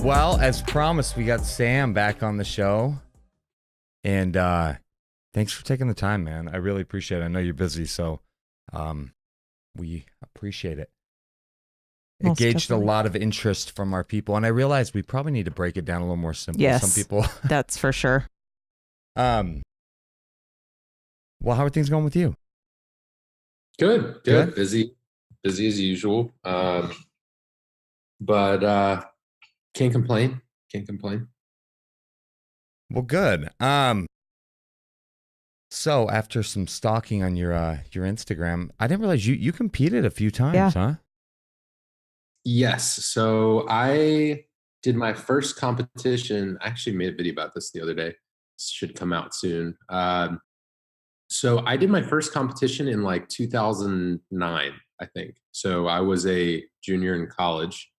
Well, as promised, we got Sam back on the show. And thanks for taking the time, man. I really appreciate it. I know you're busy, so we appreciate it. It Most gauged definitely. a lot of interest from our people, and I realized we probably need to break it down a little more simple. Yes, Some people. that's for sure. Well, how are things going with you? Good. Busy as usual. But can't complain. Well, good. So after some stalking on your Instagram, I didn't realize you competed a few times, huh? Yes. So I did my first competition. I actually made a video about this the other day. Should come out soon. So I did my first competition in like 2009, I think. So I was a junior in college.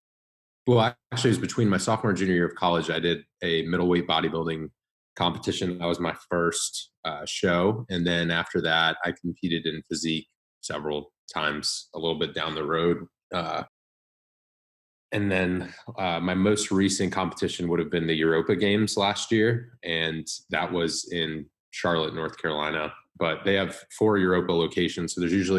Well, actually, it was between my sophomore and junior year of college. I did a middleweight bodybuilding competition. That was my first show. And then after that, I competed in physique several times a little bit down the road. And then my most recent competition would have been the Europa Games last year. And that was in Charlotte, North Carolina. But they have 4 Europa locations. So there's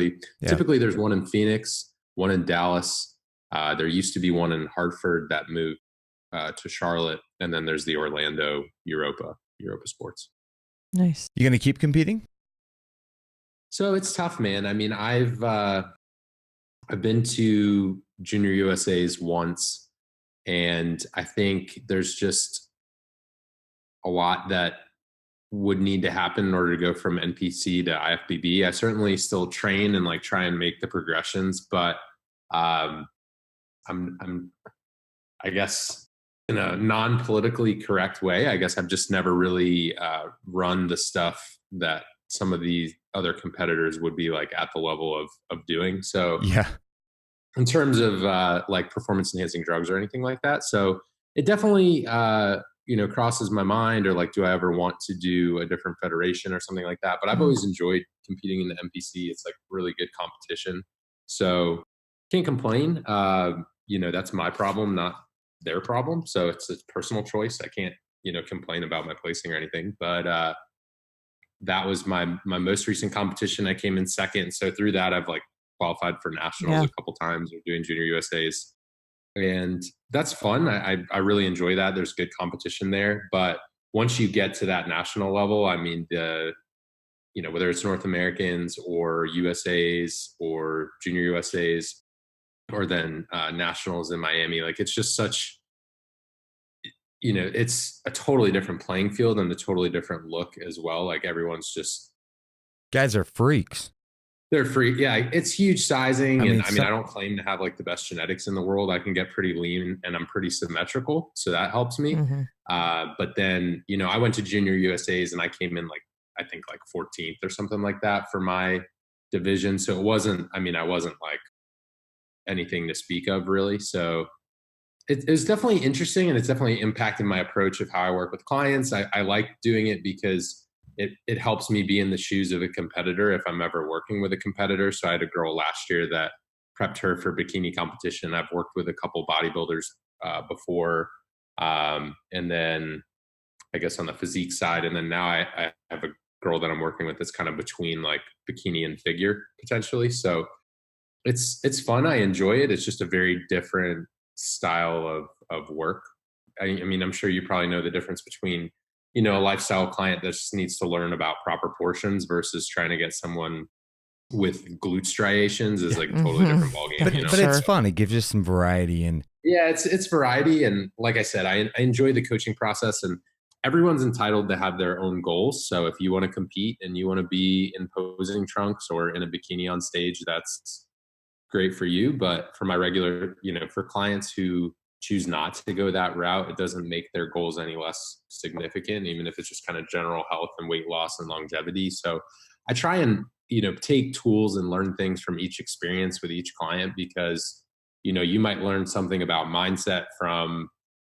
typically there's one in Phoenix, one in Dallas. There used to be one in Hartford that moved to Charlotte. And then there's the Orlando Europa Sports. Nice. You going to keep competing? So it's tough, man. I mean, I've been to Junior USA's once, and I think there's just a lot that would need to happen in order to go from NPC to IFBB. I certainly still train and like try and make the progressions, but I'm I guess in a non-politically correct way, I guess I've just never really run the stuff that some of these other competitors would be like at the level of doing. So yeah, in terms of like performance enhancing drugs or anything like that. So it definitely crosses my mind, or like, do I ever want to do a different federation or something like that? But I've always enjoyed competing in the NPC. It's like really good competition. So can't complain. That's my problem, not their problem. So it's a personal choice. I can't, complain about my placing or anything, but that was my most recent competition. I came in second. So through that, I've like qualified for nationals a couple times, or doing junior USAs. And that's fun. I really enjoy that. There's good competition there. But once you get to that national level, I mean, whether it's North Americans or USAs or junior USAs, or then nationals in Miami, like it's just such, it's a totally different playing field and a totally different look as well. Like everyone's just, guys are freaks. They're free. Yeah, it's huge sizing. I don't claim to have like the best genetics in the world. I can get pretty lean and I'm pretty symmetrical. So that helps me. But then, I went to junior USAs and I came in I think 14th or something like that for my division. So I wasn't like anything to speak of really. So it was definitely interesting, and it's definitely impacted my approach of how I work with clients. I like doing it because it helps me be in the shoes of a competitor if I'm ever working with a competitor. So I had a girl last year that prepped her for bikini competition. I've worked with a couple bodybuilders before. And then I guess on the physique side. And then now I have a girl that I'm working with that's kind of between like bikini and figure potentially. So it's fun. I enjoy it. It's just a very different style of work. I mean, I'm sure you probably know the difference between a lifestyle client that just needs to learn about proper portions versus trying to get someone with glute striations is like a totally different ballgame. But it's fun. It gives you some variety. And yeah, it's variety. And like I said, I enjoy the coaching process, and everyone's entitled to have their own goals. So if you want to compete and you want to be in posing trunks or in a bikini on stage, that's great for you. But for my regular, for clients who choose not to go that route, it doesn't make their goals any less significant, even if it's just kind of general health and weight loss and longevity. So I try and, take tools and learn things from each experience with each client, because, you might learn something about mindset from,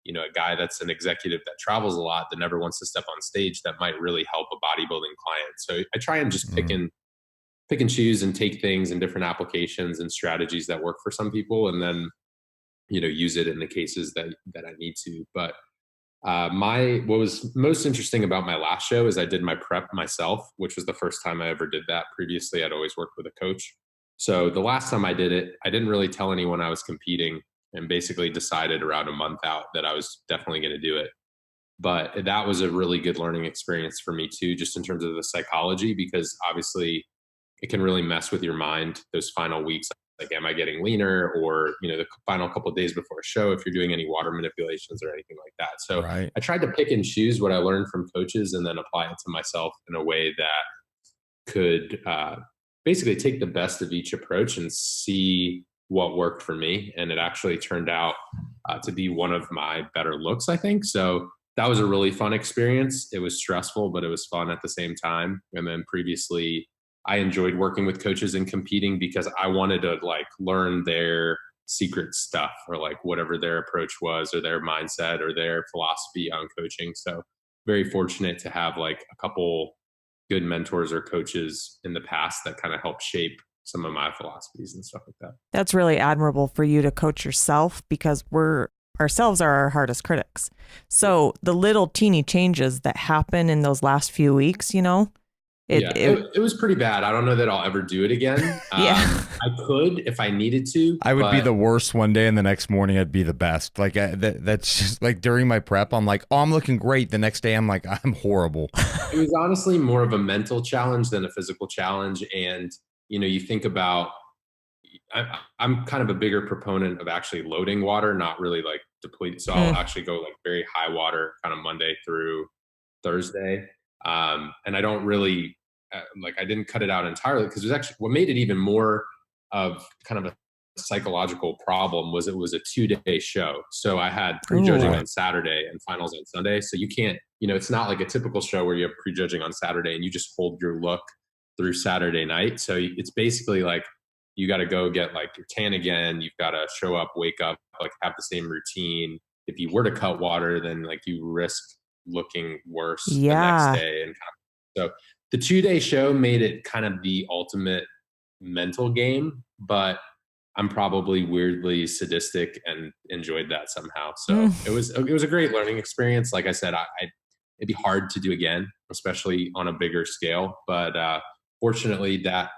a guy that's an executive that travels a lot that never wants to step on stage, that might really help a bodybuilding client. So I try and just pick and choose and take things in different applications and strategies that work for some people, and then, use it in the cases that I need to. But what was most interesting about my last show is I did my prep myself, which was the first time I ever did that. Previously, I'd always worked with a coach. So the last time I did it, I didn't really tell anyone I was competing, and basically decided around a month out that I was definitely going to do it. But that was a really good learning experience for me too, just in terms of the psychology, because obviously it can really mess with your mind those final weeks. Like, am I getting leaner? Or, the final couple of days before a show, if you're doing any water manipulations or anything like that. So right. I tried to pick and choose what I learned from coaches and then apply it to myself in a way that could basically take the best of each approach and see what worked for me. And it actually turned out to be one of my better looks, I think. So that was a really fun experience. It was stressful, but it was fun at the same time. And then previously, I enjoyed working with coaches and competing because I wanted to learn their secret stuff, or whatever their approach was, or their mindset, or their philosophy on coaching. So very fortunate to have a couple good mentors or coaches in the past that kind of helped shape some of my philosophies and stuff like that. That's really admirable for you to coach yourself, because ourselves are our hardest critics. So the little teeny changes that happen in those last few weeks, it was pretty bad. I don't know that I'll ever do it again. Yeah. I could if I needed to. I would be the worst one day, and the next morning I'd be the best. That's just during my prep, I'm like, oh, I'm looking great. The next day I'm like, I'm horrible. It was honestly more of a mental challenge than a physical challenge. And, you think about, I'm kind of a bigger proponent of actually loading water, not really depleting. So I'll actually go very high water kind of Monday through Thursday. And I don't really I didn't cut it out entirely, because it was actually what made it even more of kind of a psychological problem was it was a 2-day show. So I had prejudging on Saturday and finals on Sunday. So you can't, it's not like a typical show where you have prejudging on Saturday and you just hold your look through Saturday night. So it's basically you got to go get your tan again. You've got to show up, wake up, have the same routine. If you were to cut water, then you risk looking worse the next day. And so the 2-day show made it kind of the ultimate mental game, but I'm probably weirdly sadistic and enjoyed that somehow. So it was a great learning experience. Like I said, it'd be hard to do again, especially on a bigger scale. But fortunately, that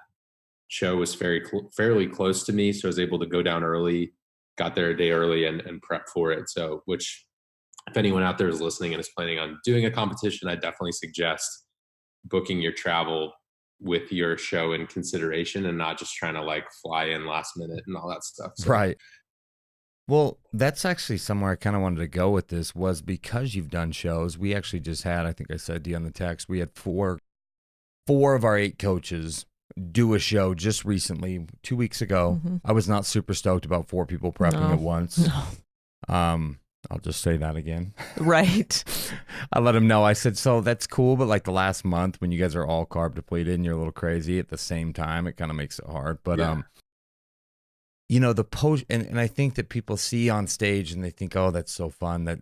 show was fairly close to me, so I was able to go down early, got there a day early, and prep for it. So, which, if anyone out there is listening and is planning on doing a competition, I definitely suggest booking your travel with your show in consideration, and not just trying to fly in last minute and all that stuff. So. Right. Well, that's actually somewhere I kind of wanted to go with this, was because you've done shows. We actually just had, I think I said to you on the text, we had four of our 8 coaches do a show just recently, 2 weeks ago. I was not super stoked about 4 people prepping at once. No. I'll just say that again. Right. I let him know. I said, so that's cool, but the last month when you guys are all carb depleted and you're a little crazy at the same time, it kind of makes it hard. But the post, and I think that people see on stage and they think, oh, that's so fun. That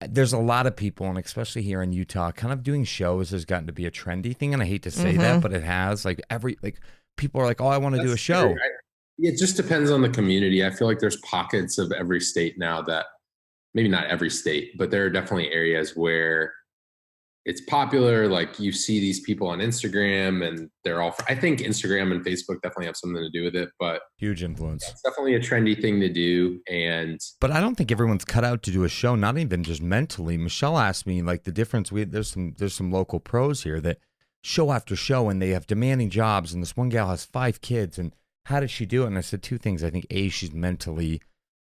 there's a lot of people, and especially here in Utah, kind of doing shows has gotten to be a trendy thing. And I hate to say that, but it has. People are like, oh, I want to do a show. It just depends on the community. I feel like there's pockets of every state now that, maybe not every state, but there are definitely areas where it's popular. You see these people on Instagram, and they're all, I think Instagram and Facebook definitely have something to do with it, but huge influence. It's definitely a trendy thing to do. But I don't think everyone's cut out to do a show, not even just mentally. Michelle asked me the difference. There's some local pros here that show after show, and they have demanding jobs. And this one gal has 5 kids, and how did she do it? And I said 2 things. I think A, she's mentally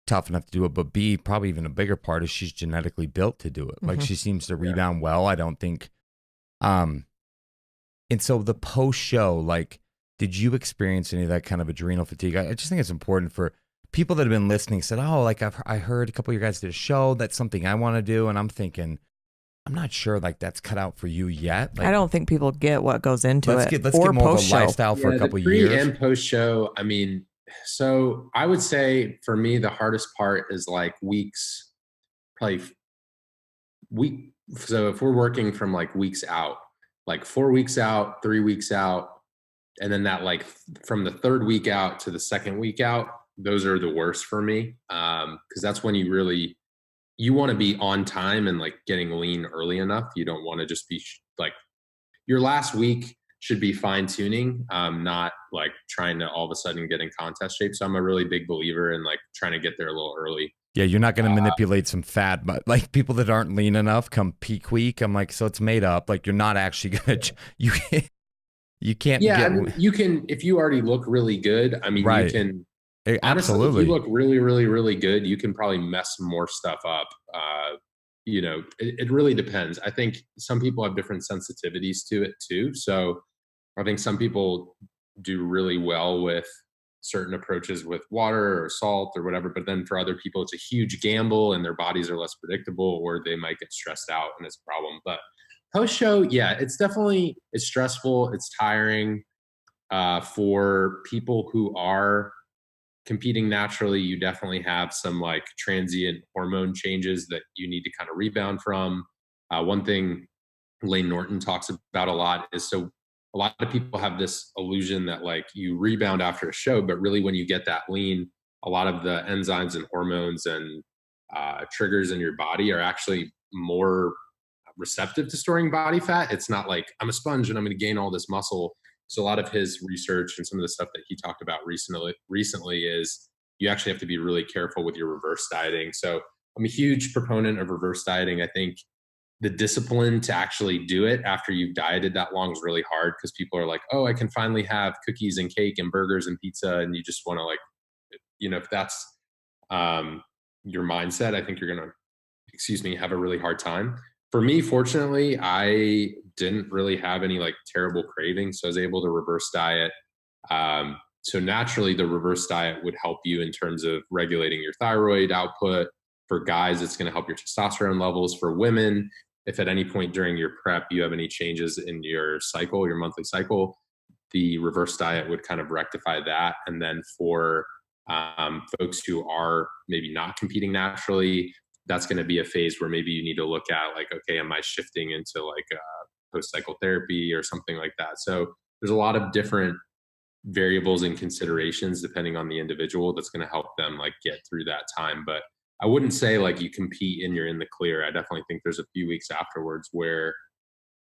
tough enough to do it, but B, probably even a bigger part is she's genetically built to do it. She seems to rebound well. I don't think, and so the post show, did you experience any of that kind of adrenal fatigue? I just think it's important for people that have been listening, said, oh, I heard a couple of you guys did a show. That's something I want to do. And I'm thinking, I'm not sure that's cut out for you yet. I don't think people get what goes into it. Let's get more of a lifestyle for a couple of years. Pre and post show. So I would say for me, the hardest part is weeks probably so if we're working from like weeks out, like 4 weeks out, 3 weeks out, and then that like from the third week out to the second week out, those are the worst for me. Because that's when you want to be on time and like getting lean early enough. You don't want to just be like, your last week should be fine tuning, not like trying to all of a sudden get in contest shape. So I'm a really big believer in like trying to get there a little early. Yeah, you're not going to manipulate some fat, but like people that aren't lean enough come peak week. I'm like, so it's made up. Like you're not actually going to, you can't. Yeah, I mean, you can, if you already look really good, I mean, right. You can, absolutely. Honestly, if you look really, really, really good, you can probably mess more stuff up. You know, it really depends. I think some people have different sensitivities to it too. So I think some people do really well with certain approaches with water or salt or whatever, but then for other people, it's a huge gamble and their bodies are less predictable, or they might get stressed out and it's a problem. But post show, yeah, it's stressful. It's tiring. For people who are competing naturally, you definitely have some like transient hormone changes that you need to kind of rebound from. One thing Lane Norton talks about a lot is, so a lot of people have this illusion that like you rebound after a show, but really when you get that lean, a lot of the enzymes and hormones and triggers in your body are actually more receptive to storing body fat. It's not like I'm a sponge and I'm going to gain all this muscle. So a lot of his research and some of the stuff that he talked about recently is you actually have to be really careful with your reverse dieting. So I'm a huge proponent of reverse dieting. I think the discipline to actually do it after you've dieted that long is really hard, because people are like, oh, I can finally have cookies and cake and burgers and pizza. And you just want to like, you know, if that's your mindset, I think you're going to, have a really hard time. For me, fortunately, I didn't really have any like terrible cravings. So I was able to reverse diet. So naturally the reverse diet would help you in terms of regulating your thyroid output. For guys, it's going to help your testosterone levels. For women, if at any point during your prep you have any changes in your cycle, your monthly cycle, the reverse diet would kind of rectify that. And then for folks who are maybe not competing naturally, that's going to be a phase where maybe you need to look at like, okay, am I shifting into like post-cycle therapy or something like that? So there's a lot of different variables and considerations depending on the individual that's going to help them like get through that time. But I wouldn't say like you compete and you're in the clear. I definitely think there's a few weeks afterwards where,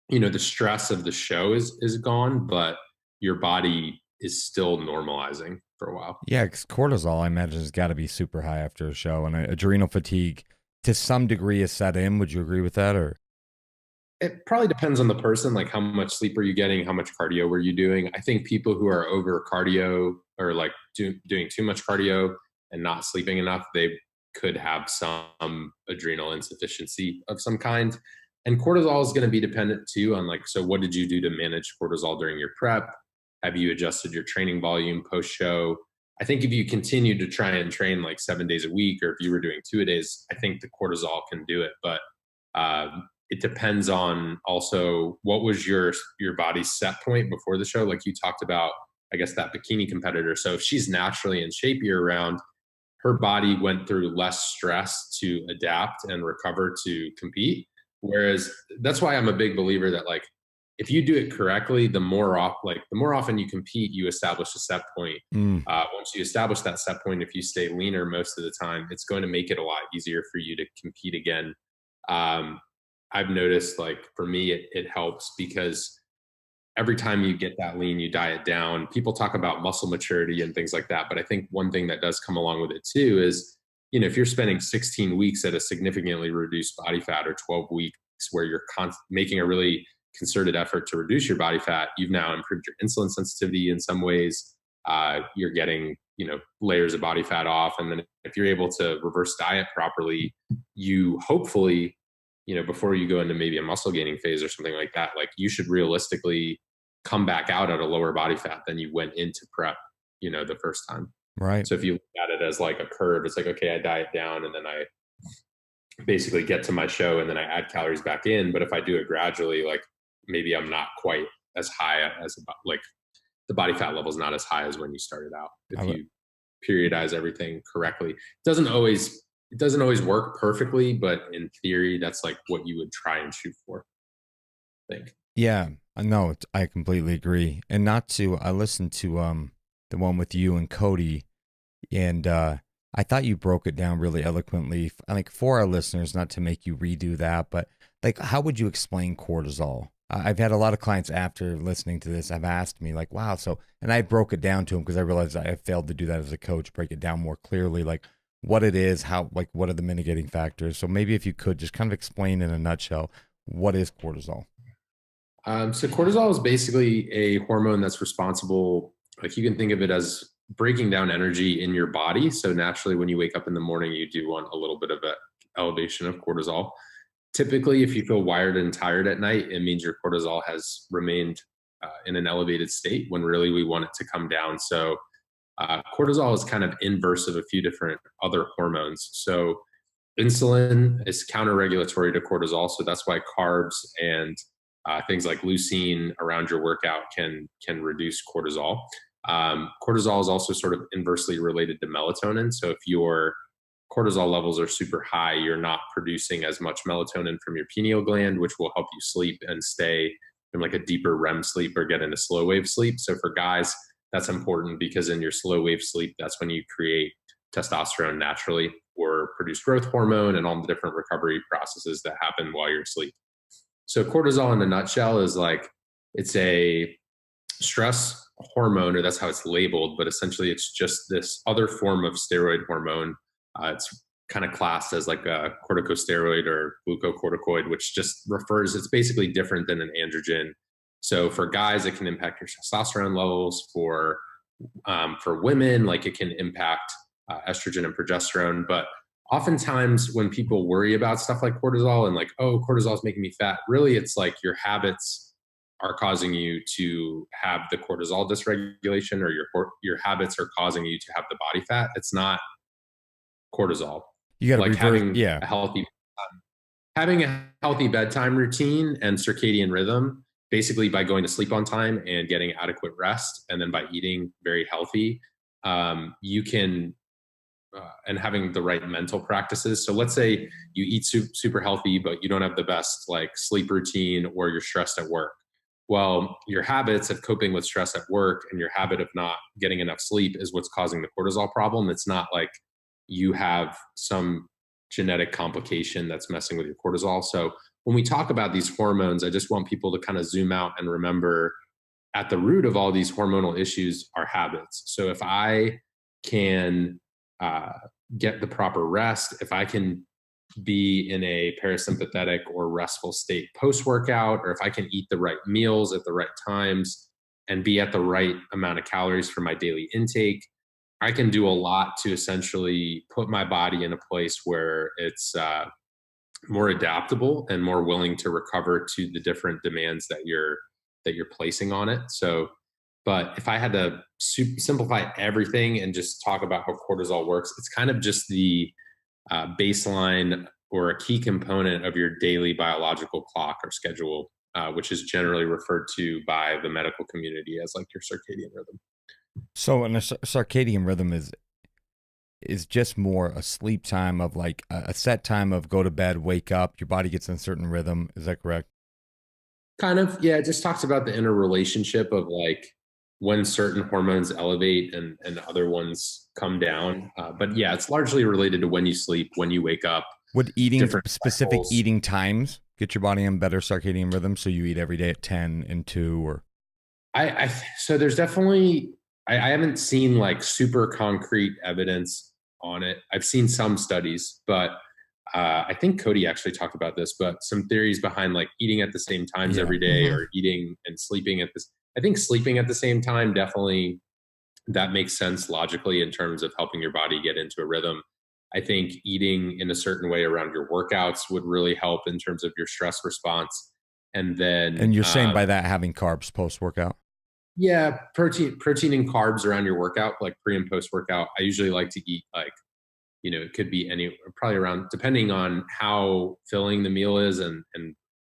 you know, the stress of the show is gone, but your body is still normalizing for a while. Yeah, because cortisol, I imagine, has got to be super high after a show, and adrenal fatigue to some degree is set in. Would you agree with that? Or it probably depends on the person, like how much sleep are you getting, how much cardio were you doing. I think people who are over cardio or like doing too much cardio and not sleeping enough, they could have some adrenal insufficiency of some kind. And cortisol is going to be dependent too on like, so what did you do to manage cortisol during your prep? Have you adjusted your training volume post show? I think if you continue to try and train like 7 days a week, or if you were doing 2-a-days, I think the cortisol can do it. But it depends on also what was your body's set point before the show. Like you talked about, I guess, that bikini competitor. So if she's naturally in shape year round, her body went through less stress to adapt and recover to compete. Whereas that's why I'm a big believer that like, if you do it correctly, the more often you compete, you establish a set point. Once you establish that set point, if you stay leaner most of the time, it's going to make it a lot easier for you to compete again. I've noticed, like for me, it helps because every time you get that lean, you diet down. People talk about muscle maturity and things like that, but I think one thing that does come along with it too is, you know, if you're spending 16 weeks at a significantly reduced body fat, or 12 weeks where you're making a really concerted effort to reduce your body fat, you've now improved your insulin sensitivity in some ways. You're getting, you know, layers of body fat off. And then if you're able to reverse diet properly, you hopefully, you know, before you go into maybe a muscle gaining phase or something like that, like you should realistically come back out at a lower body fat than you went into prep, you know, the first time. Right. So if you look at it as like a curve, it's like, okay, I diet down and then I basically get to my show and then I add calories back in. But if I do it gradually, like maybe I'm not quite as high as like the body fat level is not as high as when you started out. If you periodize everything correctly, it doesn't always it doesn't always work perfectly, but in theory, that's like what you would try and shoot for, I think. Yeah, no, I completely agree. And not to, I listened to the one with you and Cody, and I thought you broke it down really eloquently. Like for our listeners, not to make you redo that, but like, how would you explain cortisol? I've had a lot of clients after listening to this have asked me like, wow, so, and I broke it down to them because I realized I failed to do that as a coach, break it down more clearly, like what it is, how, like, what are the mitigating factors? So maybe if you could just kind of explain in a nutshell, what is cortisol? So cortisol is basically a hormone that's responsible, like you can think of it as breaking down energy in your body. So naturally, when you wake up in the morning, you do want a little bit of an elevation of cortisol. Typically, if you feel wired and tired at night, it means your cortisol has remained in an elevated state when really we want it to come down. So cortisol is kind of inverse of a few different other hormones. So insulin is counter-regulatory to cortisol. So that's why carbs and things like leucine around your workout can reduce cortisol. Cortisol is also sort of inversely related to melatonin. So if your cortisol levels are super high, you're not producing as much melatonin from your pineal gland, which will help you sleep and stay in like a deeper REM sleep or get into slow wave sleep. So for guys, that's important because in your slow wave sleep, that's when you create testosterone naturally or produce growth hormone and all the different recovery processes that happen while you're asleep. So cortisol in a nutshell is like, it's a stress hormone, or that's how it's labeled, but essentially it's just this other form of steroid hormone. It's kind of classed as like a corticosteroid or glucocorticoid, which just refers, it's basically different than an androgen. So for guys, it can impact your testosterone levels. For women, like it can impact estrogen and progesterone. But oftentimes when people worry about stuff like cortisol and like, oh, cortisol is making me fat, really it's like your habits are causing you to have the cortisol dysregulation, or your habits are causing you to have the body fat. It's not cortisol. You got to like reverse, having yeah. Having a healthy bedtime routine and circadian rhythm, basically by going to sleep on time and getting adequate rest, and then by eating very healthy, you can and having the right mental practices. So let's say you eat super healthy, but you don't have the best like sleep routine, or you're stressed at work. Well, your habits of coping with stress at work and your habit of not getting enough sleep is what's causing the cortisol problem. It's not like you have some genetic complication that's messing with your cortisol. So when we talk about these hormones, I just want people to kind of zoom out and remember at the root of all these hormonal issues are habits. So if I can get the proper rest, if I can be in a parasympathetic or restful state post-workout, or if I can eat the right meals at the right times and be at the right amount of calories for my daily intake, I can do a lot to essentially put my body in a place where it's more adaptable and more willing to recover to the different demands that you're placing on it. So, but if I had to simplify everything and just talk about how cortisol works, it's kind of just the baseline or a key component of your daily biological clock or schedule, which is generally referred to by the medical community as like your circadian rhythm. So a circadian rhythm is just more a sleep time of like a set time of go to bed, wake up, your body gets in a certain rhythm. Is that correct? Kind of, yeah. It just talks about the interrelationship of like when certain hormones elevate and other ones come down. But yeah, it's largely related to when you sleep, when you wake up. Would eating specific cycles. Eating times get your body in better circadian rhythm? So you eat every day at 10 and 2, or? So there's definitely, I haven't seen like super concrete evidence on it. I've seen some studies, but I think Cody actually talked about this, but some theories behind like eating at the same times every day, or eating and sleeping at this. I think sleeping at the same time, definitely that makes sense logically in terms of helping your body get into a rhythm. I think eating in a certain way around your workouts would really help in terms of your stress response. And then, and you're saying by that having carbs post workout? Yeah, protein and carbs around your workout, like pre and post workout. I usually like to eat like, it could be probably around, depending on how filling the meal is and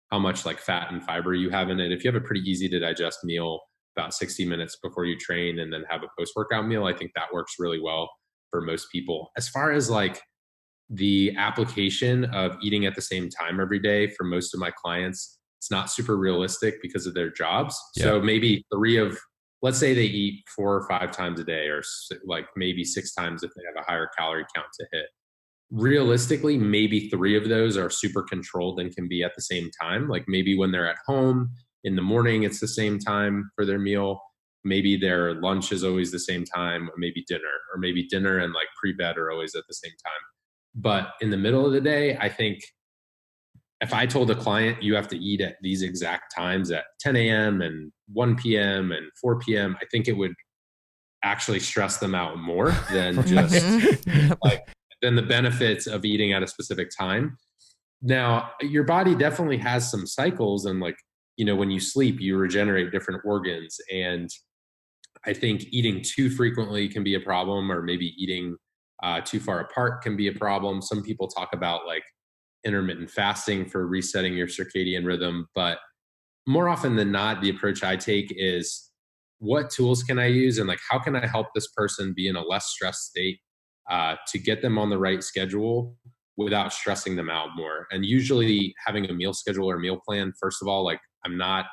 how much like fat and fiber you have in it. If you have a pretty easy to digest meal, about 60 minutes before you train, and then have a post workout meal, I think that works really well for most people. As far as like the application of eating at the same time every day for most of my clients, it's not super realistic because of their jobs. Yeah. So maybe let's say they eat 4 or 5 times a day, or like maybe 6 times if they have a higher calorie count to hit. Realistically, maybe 3 of those are super controlled and can be at the same time. Like maybe when they're at home in the morning, it's the same time for their meal. Maybe their lunch is always the same time, or maybe dinner and like pre-bed are always at the same time. But in the middle of the day, I think if I told a client you have to eat at these exact times at 10 a.m. and 1 p.m. and 4 p.m., I think it would actually stress them out more than just than the benefits of eating at a specific time. Now, your body definitely has some cycles, and like, when you sleep, you regenerate different organs. And I think eating too frequently can be a problem, or maybe eating too far apart can be a problem. Some people talk about like intermittent fasting for resetting your circadian rhythm, but more often than not, the approach I take is, what tools can I use, and like how can I help this person be in a less stressed state to get them on the right schedule without stressing them out more. And usually having a meal schedule or meal plan, first of all, like I'm not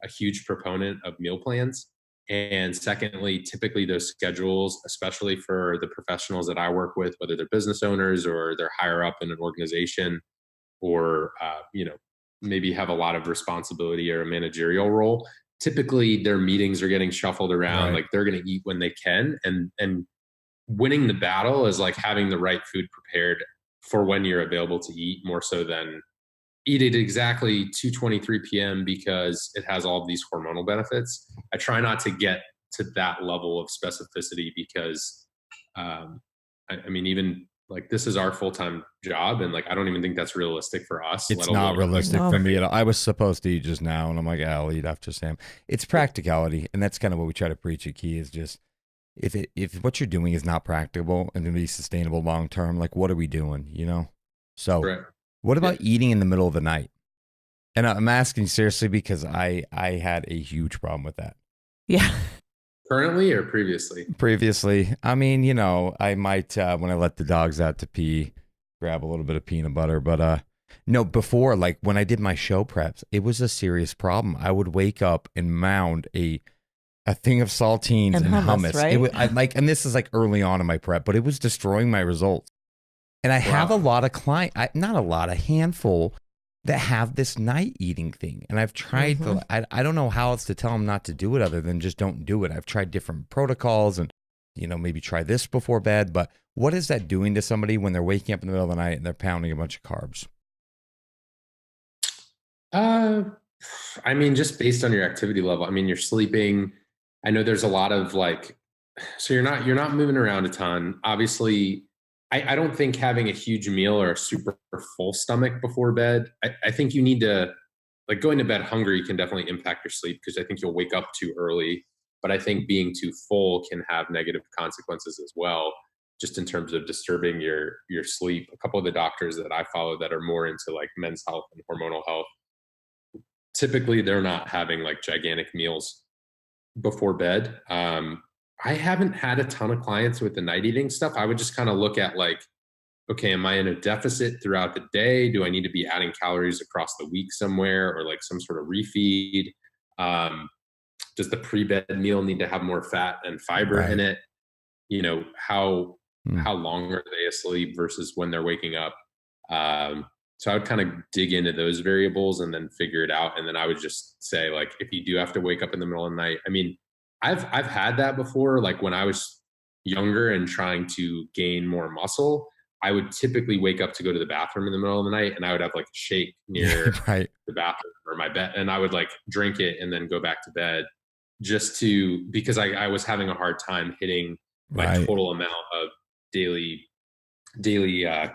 a huge proponent of meal plans. And secondly, typically those schedules, especially for the professionals that I work with, whether they're business owners or they're higher up in an organization, or maybe have a lot of responsibility or a managerial role, typically their meetings are getting shuffled around. Right. Like they're going to eat when they can, and winning the battle is like having the right food prepared for when you're available to eat, more so than eat it exactly 2:23 p.m. because it has all of these hormonal benefits. I try not to get to that level of specificity because, I mean, even like this is our full-time job, and like I don't even think that's realistic for us. It's not realistic for me at all. I was supposed to eat just now, and I'm like, I'll eat after Sam. It's practicality, and that's kind of what we try to preach at Key, is just if what you're doing is not practicable and going to be sustainable long term, like what are we doing? So right. What about eating in the middle of the night? And I'm asking seriously because I had a huge problem with that. Yeah. Currently or previously? Previously. I mean, I might, when I let the dogs out to pee, grab a little bit of peanut butter. But no, before, like when I did my show preps, it was a serious problem. I would wake up and mound a thing of saltines and hummus. Right? It was, and this is like early on in my prep, but it was destroying my results. And I have a lot of not a lot, a handful that have this night eating thing. And I've tried, I don't know how else to tell them not to do it other than just don't do it. I've tried different protocols and, maybe try this before bed. But what is that doing to somebody when they're waking up in the middle of the night and they're pounding a bunch of carbs? I mean, just based on your activity level, I mean, you're sleeping. I know there's a lot of so you're not moving around a ton. Obviously, I don't think having a huge meal or a super full stomach before bed, I think you need to, like, going to bed hungry can definitely impact your sleep because I think you'll wake up too early. But I think being too full can have negative consequences as well, just in terms of disturbing your sleep. A couple of the doctors that I follow that are more into like men's health and hormonal health, typically they're not having like gigantic meals before bed. I haven't had a ton of clients with the night eating stuff. I would just kind of look at like, okay, am I in a deficit throughout the day? Do I need to be adding calories across the week somewhere, or like some sort of refeed? Does the pre-bed meal need to have more fat and fiber in it? How long are they asleep versus when they're waking up? So I would kind of dig into those variables and then figure it out. And then I would just say, like, if you do have to wake up in the middle of the night, I mean, I've had that before. Like when I was younger and trying to gain more muscle, I would typically wake up to go to the bathroom in the middle of the night, and I would have like a shake near the bathroom or my bed, and I would like drink it and then go back to bed because I was having a hard time hitting my total amount of daily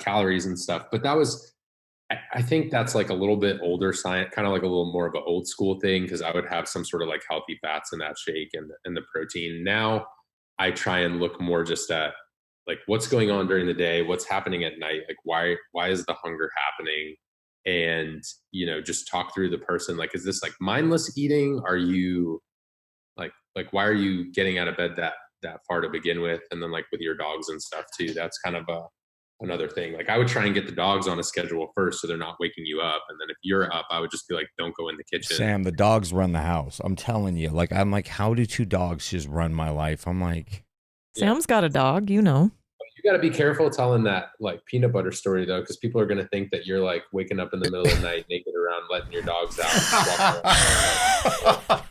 calories and stuff. But that was, I think that's like a little bit older science, kind of like a little more of an old school thing, because I would have some sort of like healthy fats in that shake and the protein. Now I try and look more just at like what's going on during the day, what's happening at night, like why is the hunger happening, and just talk through the person. Like, is this like mindless eating? Are you like why are you getting out of bed that far to begin with? And then like with your dogs and stuff too, that's kind of another thing. Like I would try and get the dogs on a schedule first so they're not waking you up. And then if you're up, I would just be like, don't go in the kitchen. Sam, the dogs run the house. I'm telling you. Like, I'm like, how do 2 dogs just run my life? I'm like, Sam's got a dog, you know. You got to be careful telling that like peanut butter story though, because people are going to think that you're like waking up in the middle of the night naked around letting your dogs out.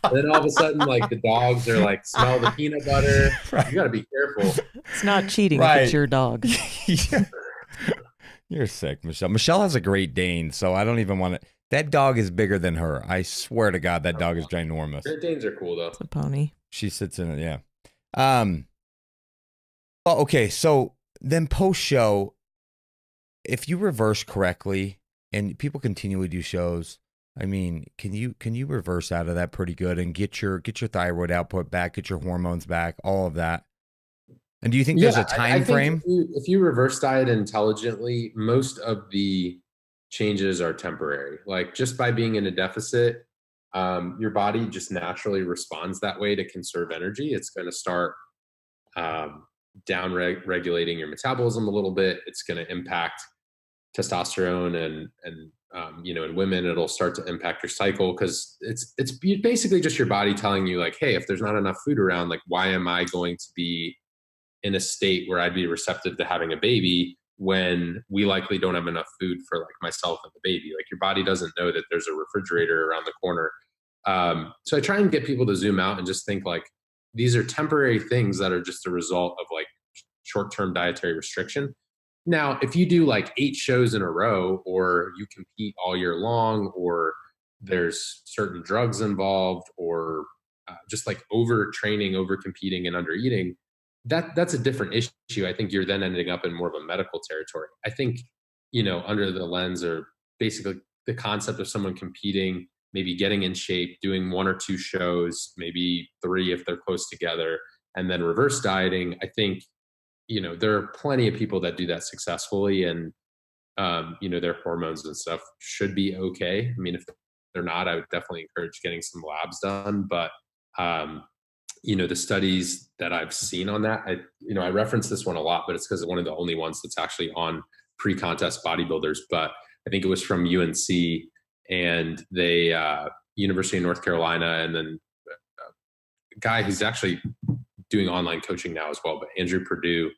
And then all of a sudden, like the dogs are like, smell the peanut butter. Right. You got to be careful. It's not cheating if it's your dog. Yeah. You're sick, Michelle. Michelle has a Great Dane, so I don't even want to. That dog is bigger than her. I swear to God, that dog is ginormous. Great Danes are cool though. It's a pony. She sits in it, yeah. Well, okay, so then post-show, if you reverse correctly and people continually do shows, I mean, can you reverse out of that pretty good and get your thyroid output back, get your hormones back, all of that? And do you think there's a time frame? If you reverse diet intelligently, most of the changes are temporary. Like just by being in a deficit, your body just naturally responds that way to conserve energy. It's going to start down regulating your metabolism a little bit. It's going to impact testosterone and in women, it'll start to impact your cycle because it's basically just your body telling you like, hey, if there's not enough food around, like, why am I going to be in a state where I'd be receptive to having a baby when we likely don't have enough food for like myself and the baby? Like your body doesn't know that there's a refrigerator around the corner. So I try and get people to zoom out and just think like, these are temporary things that are just a result of like short-term dietary restriction. Now, if you do like 8 shows in a row, or you compete all year long, or there's certain drugs involved, or just like overtraining, overcompeting, and undereating, that's a different issue. I think you're then ending up in more of a medical territory. I think, under the lens or basically the concept of someone competing, maybe getting in shape, doing 1 or 2 shows, maybe 3 if they're close together, and then reverse dieting. I think, there are plenty of people that do that successfully, and, their hormones and stuff should be okay. I mean, if they're not, I would definitely encourage getting some labs done. But, the studies that I've seen on that, I reference this one a lot, but it's because it's one of the only ones that's actually on pre-contest bodybuilders. But I think it was from UNC, and they, University of North Carolina, and then a guy who's actually doing online coaching now as well, but Andrew Purdue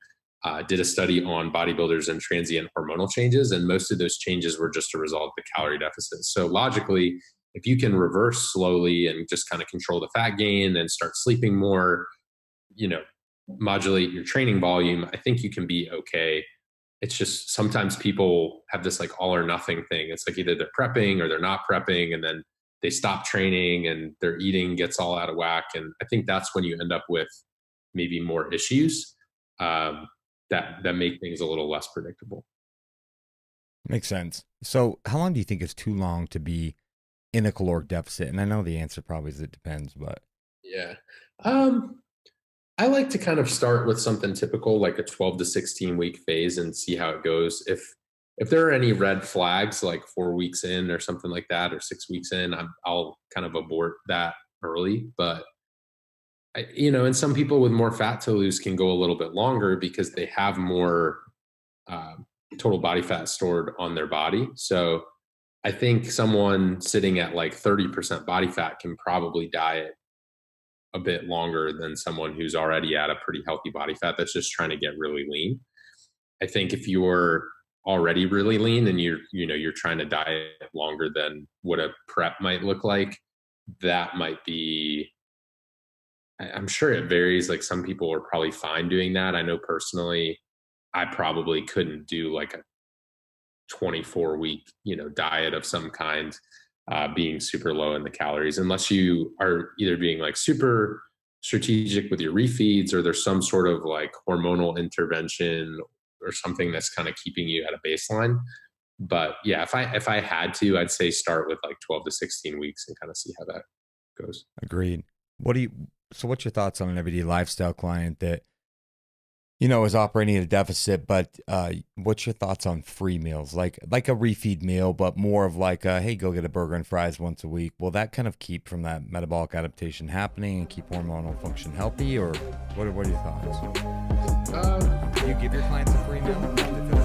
did a study on bodybuilders and transient hormonal changes, and most of those changes were just a result of the calorie deficit. So logically, if you can reverse slowly and just kind of control the fat gain and start sleeping more, modulate your training volume, I think you can be okay. It's just sometimes people have this like all or nothing thing. It's like either they're prepping or they're not prepping, and then they stop training and their eating gets all out of whack. And I think that's when you end up with maybe more issues that make things a little less predictable. Makes sense. So how long do you think is too long to be in a caloric deficit? And I know the answer probably is it depends, but yeah. I like to kind of start with something typical, like a 12 to 16 week phase, and see how it goes. If there are any red flags, like 4 weeks in or something like that, or 6 weeks in, I'll kind of abort that early. But and some people with more fat to lose can go a little bit longer because they have more total body fat stored on their body. So I think someone sitting at like 30% body fat can probably diet a bit longer than someone who's already at a pretty healthy body fat that's just trying to get really lean. I think if you're already really lean and you're trying to diet longer than what a prep might look like, that might be, I'm sure it varies. Like some people are probably fine doing that. I know personally, I probably couldn't do like a 24 week, diet of some kind, being super low in the calories, unless you are either being like super strategic with your refeeds, or there's some sort of like hormonal intervention or something that's kind of keeping you at a baseline. But yeah, if I had to, I'd say start with like 12 to 16 weeks and kind of see how that goes. Agreed. So what's your thoughts on an everyday lifestyle client that, is operating at a deficit, but what's your thoughts on free meals, like a refeed meal, but more of like hey, go get a burger and fries once a week? Will that kind of keep from that metabolic adaptation happening and keep hormonal function healthy, or what are your thoughts? Do you give your clients a free meal?